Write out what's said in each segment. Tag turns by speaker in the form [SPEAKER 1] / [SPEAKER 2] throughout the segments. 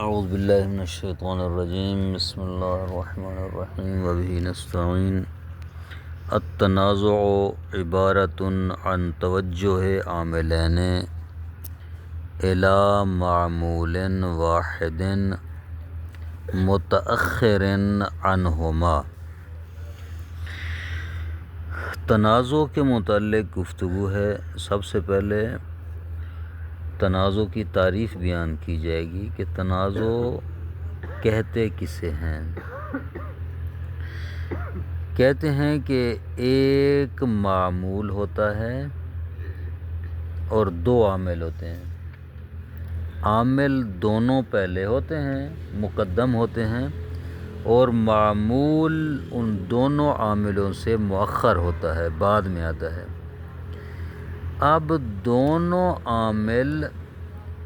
[SPEAKER 1] اعوذ باللہ من الشیطان الرجیم بسم اللہ الرحمن الرحیم وبہ نستعین التنازع عبارت عن توجہ عاملین الی معمول واحد متأخر عنہما۔ تنازع کے متعلق گفتگو ہے۔ سب سے پہلے تنازع کی تعریف بیان کی جائے گی کہ تنازع کہتے کسے ہیں۔ کہتے ہیں کہ ایک معمول ہوتا ہے اور دو عامل ہوتے ہیں۔ عامل دونوں پہلے ہوتے ہیں، مقدم ہوتے ہیں، اور معمول ان دونوں عاملوں سے مؤخر ہوتا ہے، بعد میں آتا ہے۔ اب دونوں عامل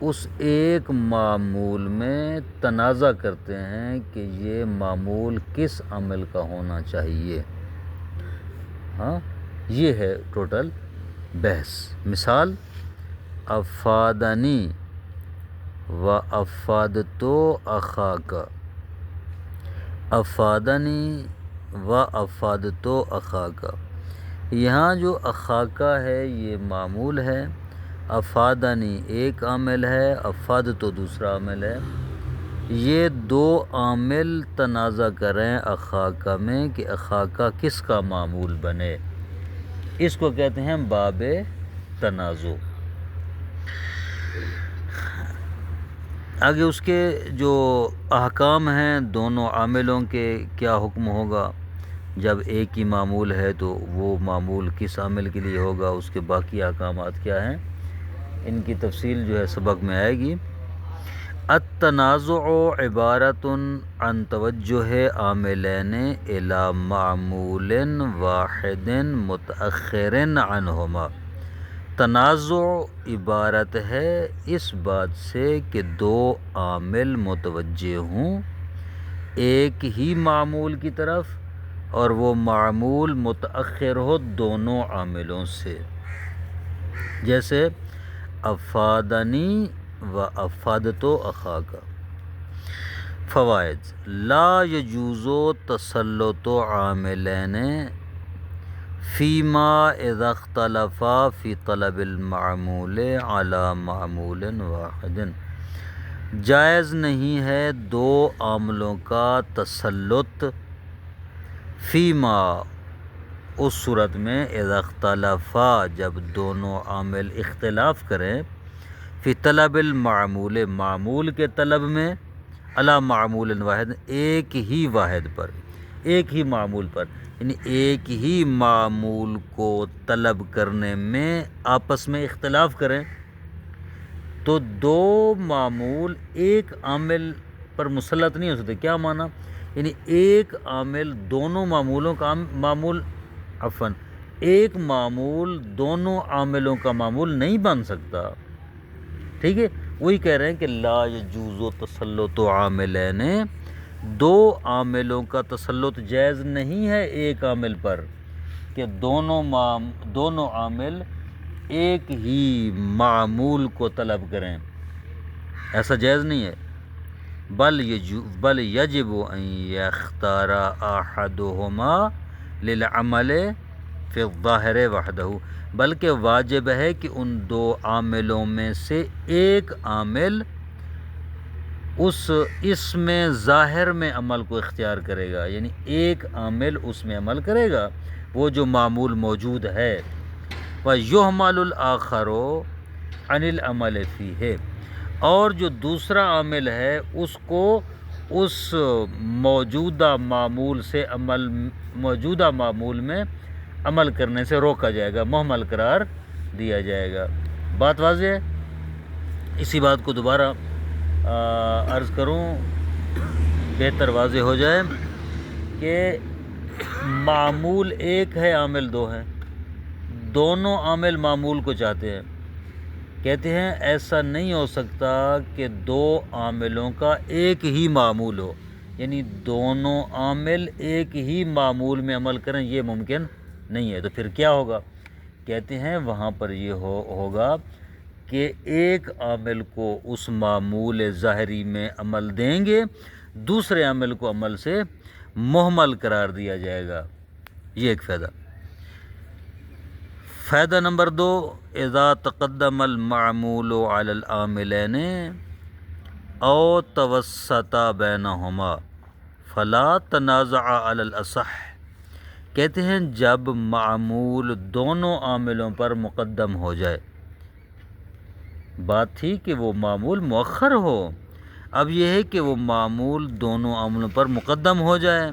[SPEAKER 1] اس ایک معمول میں تنازع کرتے ہیں کہ یہ معمول کس عمل کا ہونا چاہیے۔ یہ ہے ٹوٹل بحث۔ مثال افادنی و افادتو اخاک، افادنی و افادتو اخاک۔ یہاں جو اخاکہ ہے یہ معمول ہے، افادنی ایک عامل ہے، افادتو دوسرا عامل ہے۔ یہ دو عامل تنازع کریں اخاکہ میں کہ اخاکہ کس کا معمول بنے، اس کو کہتے ہیں باب تنازع۔ آگے اس کے جو احکام ہیں دونوں عاملوں کے، کیا حکم ہوگا جب ایک ہی معمول ہے تو وہ معمول کس عامل کے لیے ہوگا، اس کے باقی احکامات کیا ہیں، ان کی تفصیل جو ہے سبق میں آئے گی۔ التنازع عبارت عن توجہ عاملین الی معمول واحد متأخر عنہما۔ تنازع عبارت ہے اس بات سے کہ دو عامل متوجہ ہوں ایک ہی معمول کی طرف، اور وہ معمول متأخر ہو دونوں عاملوں سے۔ جیسے افادنی و افادتو اخاک۔ فوائد: لا یجوز تسلط عاملین فیما اذا اختلفا فی طلب المعمول علی معمول واحد۔ جائز نہیں ہے دو عاملوں کا تسلط فیما اس صورت میں اذا اختلفا جب دونوں عامل اختلاف کریں فی طلب المعمول معمول کے طلب میں علی معمول واحد ایک ہی واحد پر، ایک ہی معمول پر، یعنی ایک ہی معمول کو طلب کرنے میں آپس میں اختلاف کریں تو دو معمول ایک عامل پر مسلط نہیں ہو سکتے۔ کیا معنی؟ یعنی ایک عامل دونوں معمولوں کا ایک معمول دونوں عاملوں کا معمول نہیں بن سکتا۔ ٹھیک ہے، وہی کہہ رہے ہیں کہ لا یجوز تسلط عاملین، دو عاملوں کا تسلط جائز نہیں ہے ایک عامل پر کہ دونوں عامل ایک ہی معمول کو طلب کریں، ایسا جائز نہیں ہے۔ بل یجب ان یختار احدہما للعمل فی الظاہر وحدہ، بلکہ واجب ہے کہ ان دو عاملوں میں سے ایک عامل اس میں ظاہر میں عمل کو اختیار کرے گا، یعنی ایک عامل اس میں عمل کرے گا وہ جو معمول موجود ہے۔ وَيُحْمَلُ الْآخَرُ عَنِ الْعَمَلِ فِيهِ، اور جو دوسرا عامل ہے اس کو اس موجودہ معمول میں عمل کرنے سے روکا جائے گا، مہمل قرار دیا جائے گا۔ بات واضح ہے؟ اسی بات کو دوبارہ عرض کروں بہتر واضح ہو جائے کہ معمول ایک ہے، عامل دو ہیں، دونوں عامل معمول کو چاہتے ہیں۔ کہتے ہیں ایسا نہیں ہو سکتا کہ دو عاملوں کا ایک ہی معمول ہو، یعنی دونوں عامل ایک ہی معمول میں عمل کریں، یہ ممکن نہیں ہے۔ تو پھر کیا ہوگا؟ کہتے ہیں وہاں پر یہ ہوگا کہ ایک عامل کو اس معمول ظاہری میں عمل دیں گے، دوسرے عمل کو عمل سے مہمل قرار دیا جائے گا۔ یہ ایک فائدہ۔ فائدہ نمبر 2، اذا تقدم المعمول علی العاملین او توسط بینہما فلا تنازع علی الاصح۔ کہتے ہیں جب معمول دونوں عاملوں پر مقدم ہو جائے، بات تھی کہ وہ معمول مؤخر ہو، اب یہ ہے کہ وہ معمول دونوں عاملوں پر مقدم ہو جائے،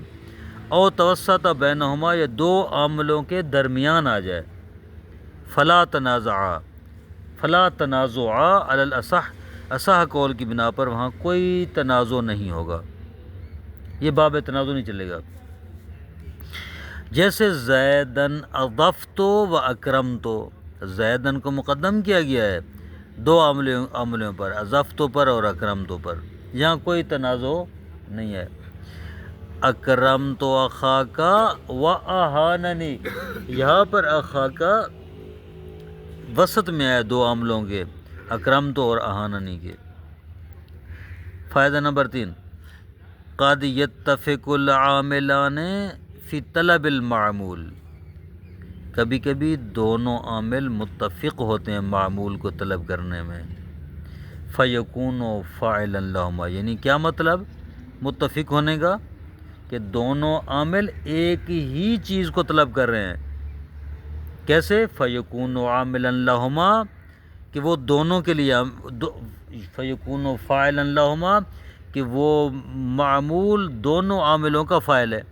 [SPEAKER 1] او توسط بینہما یا دو عاملوں کے درمیان آ جائے، فلا تنازع علی الاصح، اصح قول کی بنا پر وہاں کوئی تنازع نہیں ہوگا، یہ باب تنازع نہیں چلے گا۔ جیسے زیدن اضفت و اکرمت، زیدن کو مقدم کیا گیا ہے دو عاملوں پر، اضفت پر اور اکرمت پر، یہاں کوئی تنازع نہیں ہے۔ اکرمت اخاک و اہاننی، یہاں پر اخاک وسط میں آئے دو عاملوں کے، اکرمت اور اہاننی کے۔ فائدہ نمبر 3، قد یتفق العاملان فی طلب المعمول، کبھی کبھی دونوں عامل متفق ہوتے ہیں معمول کو طلب کرنے میں، فیکون فاعلا لہما، یعنی کیا مطلب متفق ہونے کا؟ کہ دونوں عامل ایک ہی چیز کو طلب کر رہے ہیں۔ کیسے؟ فیکون عاملا لہما، کہ وہ دونوں کے لیے، فیکون فاعلا لہما، کہ وہ معمول دونوں عاملوں کا فاعل ہے،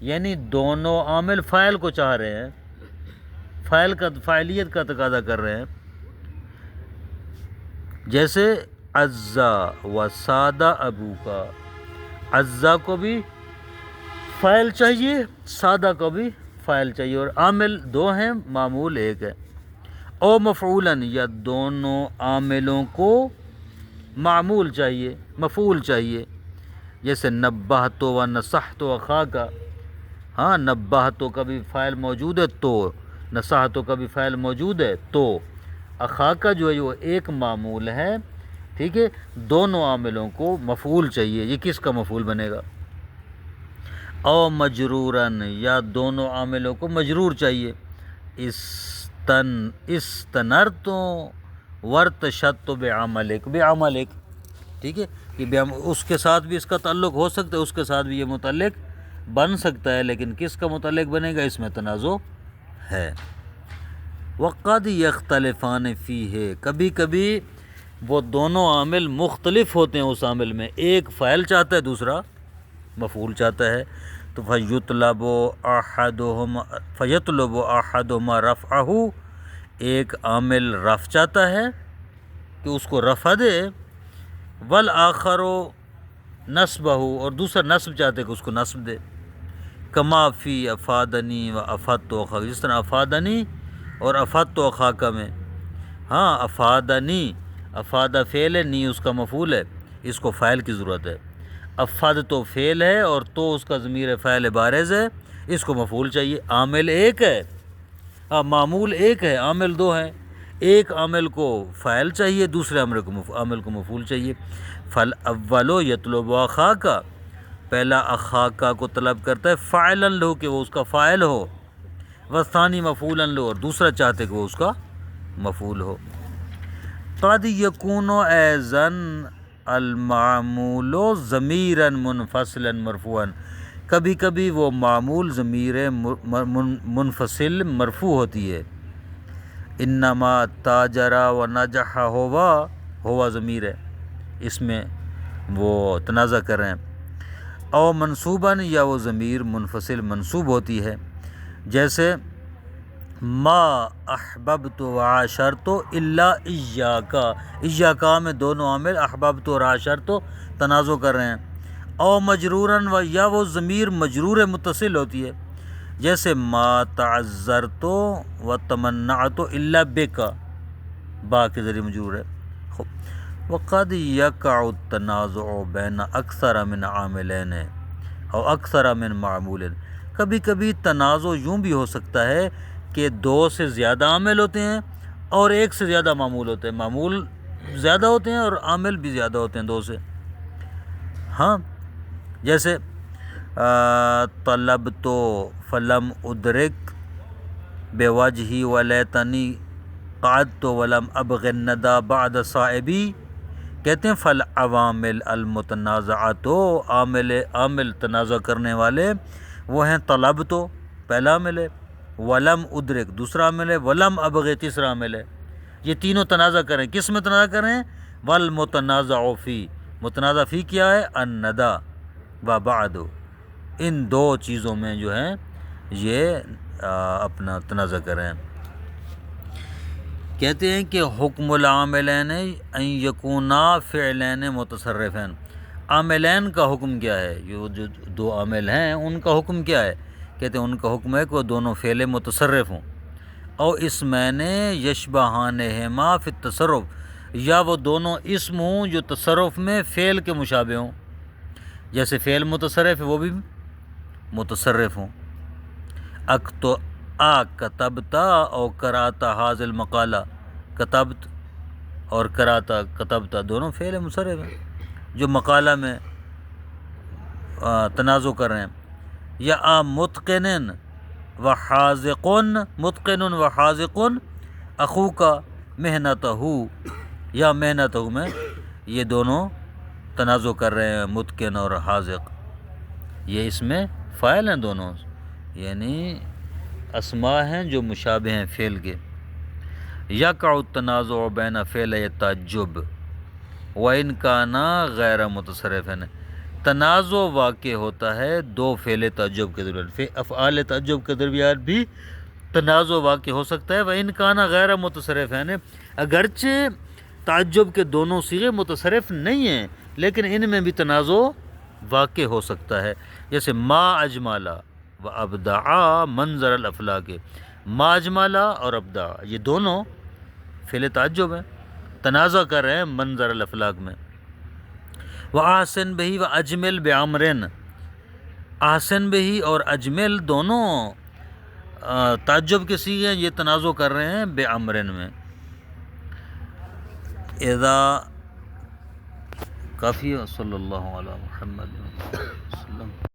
[SPEAKER 1] یعنی دونوں عامل فاعل کو چاہ رہے ہیں، فاعلیت کا تقاضا کر رہے ہیں۔ جیسے عزا و سادہ ابو کا، عزا کو بھی فاعل چاہیے، سادہ کو بھی فاعل چاہیے، اور عامل دو ہیں، معمول ایک ہے۔ او مفعولاً، یا دونوں عاملوں کو معمول چاہیے، مفعول چاہیے، جیسے نبہت و نصحت اخاک، ہاں نبہت کا بھی فاعل موجود ہے تو، نصحت کا بھی فاعل موجود ہے تو، اخاک جو ہے وہ ایک معمول ہے، ٹھیک ہے، دونوں عاملوں کو مفعول چاہیے، یہ کس کا مفعول بنے گا؟ او مجروراً، یا دونوں عاملوں کو مجرور چاہیے، استنرت ورتشت بعملک، بعملک، ٹھیک ہے، کہ اس کے ساتھ بھی اس کا تعلق ہو سکتا ہے، اس کے ساتھ بھی یہ متعلق بن سکتا ہے، لیکن کس کا متعلق بنے گا اس میں تنازع ہے۔ وقد یختلفان فیہ، کبھی کبھی وہ دونوں عامل مختلف ہوتے ہیں اس عامل میں، ایک فاعل چاہتا ہے دوسرا مفعول چاہتا ہے، تو فیطلب احدہما رفعہ، ایک عامل رفع چاہتا ہے کہ اس کو رفع دے، والآخر نصبہ، اور دوسرا نصب چاہتے کہ اس کو نصب دے، کما فی افادنی و افدت اخاک، جس طرح افادنی اور افدت اخاک میں، ہاں افادنی، افادہ فعل ہے، نی اس کا مفعول ہے، اس کو فاعل کی ضرورت ہے، افاد تو فعل ہے اور تو اس کا ضمیر فاعل بارز ہے، اس کو مفعول چاہیے، عامل ایک ہے، معمول ایک ہے، عامل دو ہیں، ایک عامل کو فاعل چاہیے، دوسرے عامل کو مفعول چاہیے۔ فالاول یطلب اخاک، پہلا اخاک کو طلب کرتا ہے فاعلا لہو، کہ وہ اس کا فاعل ہو، والثانی مفعولا لہو، اور دوسرا چاہتے کہ وہ اس کا مفعول ہو۔ قد یکون ایضا المعمول ضمیرا منفصلا مرفوعا، کبھی کبھی وہ معمول ضمیر منفصل مرفوع ہوتی ہے، انما تاجر و نجح ہوا ضمیر ہے، اس میں وہ تنازع کر رہے ہیں، او منصوباً، یا وہ ضمیر منفصل منصوب ہوتی ہے، جیسے ما احببت و عاشرت الا ایاک، ایاک میں دونوں عامل احببت اور عاشرت تنازع کر رہے ہیں، او مجروراً، و یا وہ ضمیر مجرور متصل ہوتی ہے، جیسے ما تعذرت و تمنعت الا بک، با کے ذریعے مجرور ہے۔ وقد یقع التنازع بین اکثر من عاملین او اکثر من معمول، کبھی کبھی تنازع یوں بھی ہو سکتا ہے کہ دو سے زیادہ عامل ہوتے ہیں اور ایک سے زیادہ معمول ہوتے ہیں، معمول زیادہ ہوتے ہیں اور عامل بھی زیادہ ہوتے ہیں دو سے. ہاں جیسے طلب تو فلم ادرک بے وجہی ولیتنی قعدت ولم ابغ الندى بعد صائبی. کہتے ہیں فالعوامل المتنازعات، عامل تنازع کرنے والے وہ ہیں طلب تو پہلا عامل ہے، ولم ادرک دوسرا عامل ہے، ولم ابغ تیسرا عامل ہے. یہ تینوں تنازع کریں، کس میں تنازع کریں؟ والمتنازع فی، متنازع فی کیا ہے؟ الندى و بعد، ان دو چیزوں میں جو ہیں یہ اپنا تنازع کریں. کہتے ہیں کہ حکم العاملین ان یکونا فعلین متصرفین. عاملین کا حکم کیا ہے؟ جو دو عامل ہیں ان کا حکم کیا ہے؟ کہتے ہیں ان کا حکم ہے کہ وہ دونوں فعل متصرف ہوں، اور اسمین یشبہانہما فی التصرف، یا وہ دونوں اسم ہوں جو تصرف میں فعل کے مشابہ ہوں. جیسے فعل متصرف ہے وہ بھی متصرف ہوں. اکتو کتبتا اور کراتا حاضر المقالہ، کتبت اور کراتا کتبتا دونوں فعل متصرف ہیں جو مقالہ میں تنازع کر رہے ہیں. یا متقن و حاذقن، متقن و حاذقن اخوک محنتہ، یا محنتہ میں یہ دونوں تنازع کر رہے ہیں، متقن اور حاذق. یہ اس میں فاعل ہیں دونوں، یعنی اسماء ہیں جو مشابہ ہیں فعل کے. یقع التنازع بین فعل تعجب وان کانا غیر متصرفین. تنازع واقع ہوتا ہے دو فعل تعجب کے درمیان، افعال تعجب کے درمیان بھی تنازع واقع ہو سکتا ہے. وان کانا غیر متصرفین، اگرچہ تعجب کے دونوں صیغے متصرف نہیں ہیں لیکن ان میں بھی تنازع واقع ہو سکتا ہے. جیسے ما اجمالا و ابدعا منظر الافلاک، ما اجمالا اور ابدع یہ دونوں فعل تعجب ہیں، تنازع کر رہے ہیں منظر الافلاک میں. وَأَحْسِنْ بِهِ وَأَجْمِلْ بِعَمْرٍ، احسن بہی اور اجمل دونوں تعجب کے صیغے یہ تنازع کر رہے ہیں بعمرن میں. اذا کافی. صلی اللہ علیہ محمد وسلم.